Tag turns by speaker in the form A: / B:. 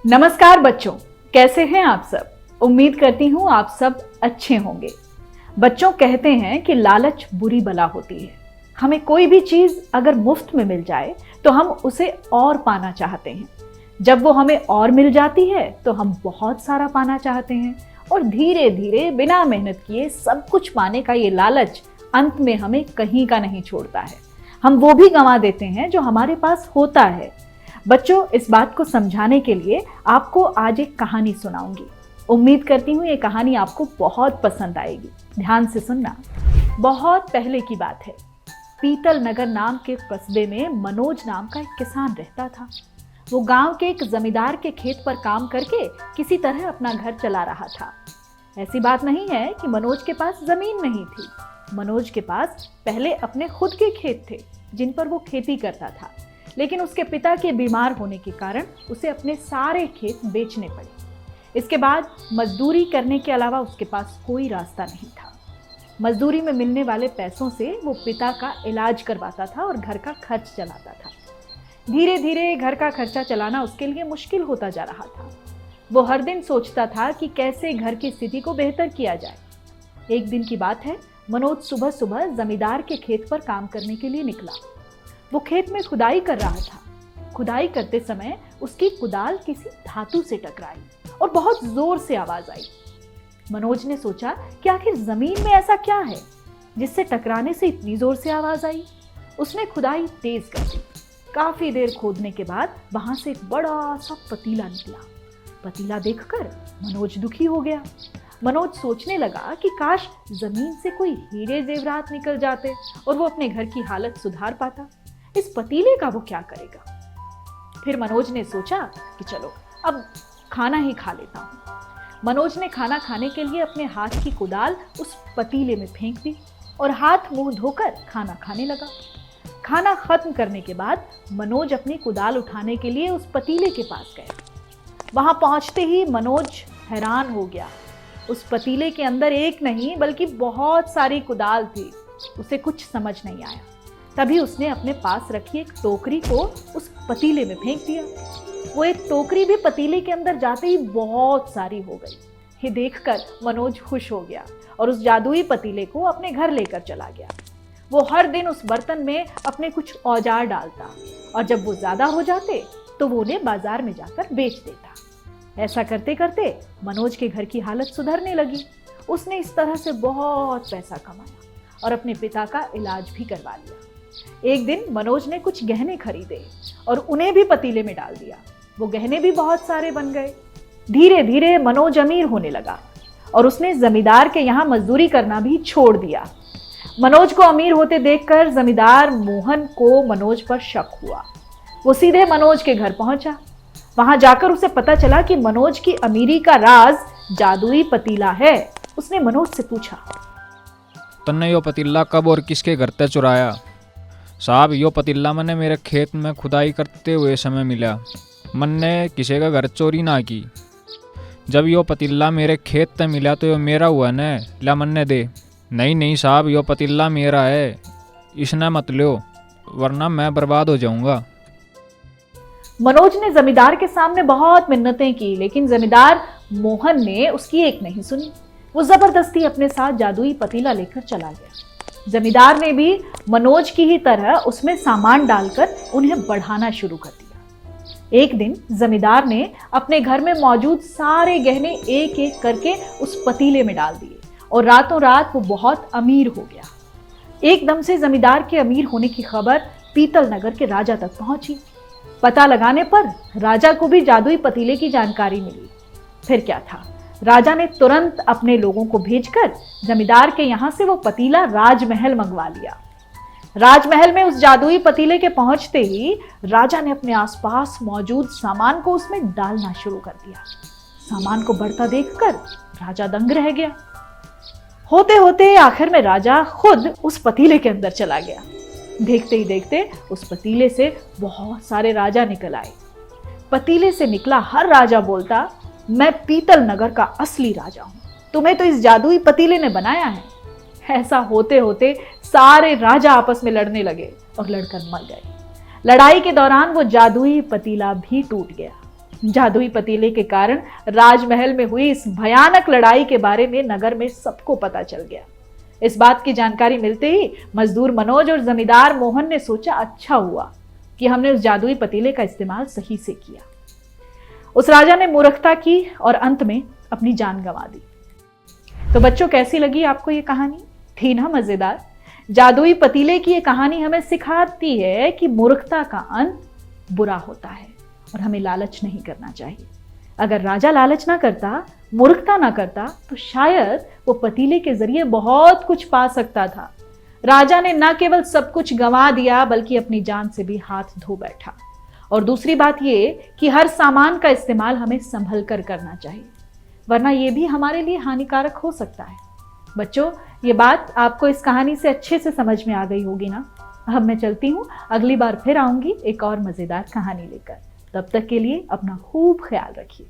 A: नमस्कार बच्चों, कैसे हैं आप सब। उम्मीद करती हूँ आप सब अच्छे होंगे। बच्चों, कहते हैं कि लालच बुरी बला होती है। हमें कोई भी चीज अगर मुफ्त में मिल जाए तो हम उसे और पाना चाहते हैं। जब वो हमें और मिल जाती है तो हम बहुत सारा पाना चाहते हैं और धीरे धीरे बिना मेहनत किए सब कुछ पाने का ये लालच अंत में हमें कहीं का नहीं छोड़ता है। हम वो भी गंवा देते हैं जो हमारे पास होता है। बच्चों, इस बात को समझाने के लिए आपको आज एक कहानी सुनाऊंगी। उम्मीद करती हूँ ये कहानी आपको बहुत पसंद आएगी। ध्यान से सुनना। बहुत पहले की बात है। पीतल नगर नाम के कस्बे में मनोज नाम का एक किसान रहता था। वो गांव के एक जमींदार के खेत पर काम करके किसी तरह अपना घर चला रहा था। ऐसी बात नहीं है कि मनोज के पास जमीन नहीं थी। मनोज के पास पहले अपने खुद के खेत थे जिन पर वो खेती करता था, लेकिन उसके पिता के बीमार होने के कारण उसे अपने सारे खेत बेचने पड़े। इसके बाद मजदूरी करने के अलावा उसके पास कोई रास्ता नहीं था। मजदूरी में मिलने वाले पैसों से वो पिता का इलाज करवाता था और घर का खर्च चलाता था। धीरे धीरे घर का खर्चा चलाना उसके लिए मुश्किल होता जा रहा था। वो हर दिन सोचता था कि कैसे घर की स्थिति को बेहतर किया जाए। एक दिन की बात है, मनोज सुबह सुबह जमींदार के खेत पर काम करने के लिए निकला। वो खेत में खुदाई कर रहा था। खुदाई करते समय उसकी कुदाल किसी धातु से टकराई और बहुत जोर से आवाज आई। मनोज ने सोचा कि आखिर जमीन में ऐसा क्या है जिससे टकराने से इतनी जोर से आवाज आई। उसने खुदाई तेज कर दी। काफी देर खोदने के बाद वहां से एक बड़ा सा पतीला निकला। पतीला देखकर मनोज दुखी हो गया। मनोज सोचने लगा कि काश जमीन से कोई हीरे जेवरात निकल जाते और वो अपने घर की हालत सुधार पाता। इस पतीले का वो क्या करेगा। फिर मनोज ने सोचा कि चलो अब खाना ही खा लेता हूँ। मनोज ने खाना खाने के लिए अपने हाथ की कुदाल उस पतीले में फेंक दी और हाथ मुंह धोकर खाना खाने लगा। खाना खत्म करने के बाद मनोज अपनी कुदाल उठाने के लिए उस पतीले के पास गए। वहां पहुंचते ही मनोज हैरान हो गया। उस पतीले के अंदर एक नहीं बल्कि बहुत सारी कुदाल थी। उसे कुछ समझ नहीं आया। तभी उसने अपने पास रखी एक टोकरी को उस पतीले में फेंक दिया। वो एक टोकरी भी पतीले के अंदर जाते ही बहुत सारी हो गई। ये देखकर मनोज खुश हो गया और उस जादुई पतीले को अपने घर लेकर चला गया। वो हर दिन उस बर्तन में अपने कुछ औजार डालता और जब वो ज्यादा हो जाते तो वो उन्हें बाजार में जाकर बेच देता। ऐसा करते करते मनोज के घर की हालत सुधरने लगी। उसने इस तरह से बहुत पैसा कमाया और अपने पिता का इलाज भी करवा लिया। एक दिन मनोज ने कुछ गहने खरीदे और उन्हें भी पतीले में डाल दिया। वो गहने भी बहुत सारे बन गए। धीरे धीरे मनोज अमीर होने लगा और उसने जमींदार के यहाँ मजदूरी करना भी छोड़ दिया। मनोज को अमीर होते देखकर जमींदार मोहन को मनोज पर शक हुआ। वो सीधे मनोज के घर पहुंचा। वहां जाकर उसे पता चला कि मनोज की अमीरी का राज जादुई पतीला है। उसने मनोज से पूछा,
B: तन्ने यो पतीला कब और किसके घर ते चुराया? साहब, यो पतीला मैंने मेरे खेत में खुदाई करते हुए समय मिला। मैंने किसी का घर चोरी ना की। जब यो पतीला मेरे खेत ते मिला तो यो मेरा हुआ न, ला मन्ने दे। नहीं नहीं साहब, यो पतीला मेरा है, इसने मत लो वरना मैं बर्बाद हो जाऊंगा।
A: मनोज ने जमींदार के सामने बहुत मिन्नतें की, लेकिन जमींदार मोहन ने उसकी एक नहीं सुनी। वो जबरदस्ती अपने साथ जादुई पतीला लेकर चला गया। जमींदार ने भी मनोज की ही तरह उसमें सामान डालकर उन्हें बढ़ाना शुरू कर दिया। एक दिन जमींदार ने अपने घर में मौजूद सारे गहने एक एक करके उस पतीले में डाल दिए और रातों रात वो बहुत अमीर हो गया। एकदम से जमींदार के अमीर होने की खबर पीतल नगर के राजा तक पहुंची। पता लगाने पर राजा को भी जादुई पतीले की जानकारी मिली। फिर क्या था, राजा ने तुरंत अपने लोगों को भेजकर जमींदार के यहां से वो पतीला राजमहल मंगवा लिया। राजमहल में उस जादुई पतीले के पहुंचते ही राजा ने अपने आसपास मौजूद सामान को उसमें डालना शुरू कर दिया। सामान को बढ़ता देखकर राजा दंग रह गया। होते होते आखिर में राजा खुद उस पतीले के अंदर चला गया। देखते ही देखते उस पतीले से बहुत सारे राजा निकल आए। पतीले से निकला हर राजा बोलता, मैं पीतल नगर का असली राजा हूं, तुम्हें तो इस जादुई पतीले ने बनाया है। ऐसा होते होते सारे राजा आपस में लड़ने लगे और लड़कर मर गए। लड़ाई के दौरान वो जादुई पतीला भी टूट गया। जादुई पतीले के कारण राजमहल में हुई इस भयानक लड़ाई के बारे में नगर में सबको पता चल गया। इस बात की जानकारी मिलते ही मजदूर मनोज और जमींदार मोहन ने सोचा, अच्छा हुआ कि हमने उस जादुई पतीले का इस्तेमाल सही से किया। उस राजा ने मूर्खता की और अंत में अपनी जान गंवा दी। तो बच्चों, कैसी लगी आपको ये कहानी? थी ना मजेदार? जादुई पतीले की ये कहानी हमें सिखाती है कि मूर्खता का अंत बुरा होता है और हमें लालच नहीं करना चाहिए। अगर राजा लालच ना करता, मूर्खता ना करता, तो शायद वो पतीले के जरिए बहुत कुछ पा सकता था। राजा ने न केवल सब कुछ गंवा दिया बल्कि अपनी जान से भी हाथ धो बैठा। और दूसरी बात ये कि हर सामान का इस्तेमाल हमें संभल कर करना चाहिए, वरना ये भी हमारे लिए हानिकारक हो सकता है। बच्चों, ये बात आपको इस कहानी से अच्छे से समझ में आ गई होगी ना? अब मैं चलती हूँ, अगली बार फिर आऊंगी एक और मजेदार कहानी लेकर। तब तक के लिए अपना खूब ख्याल रखिए।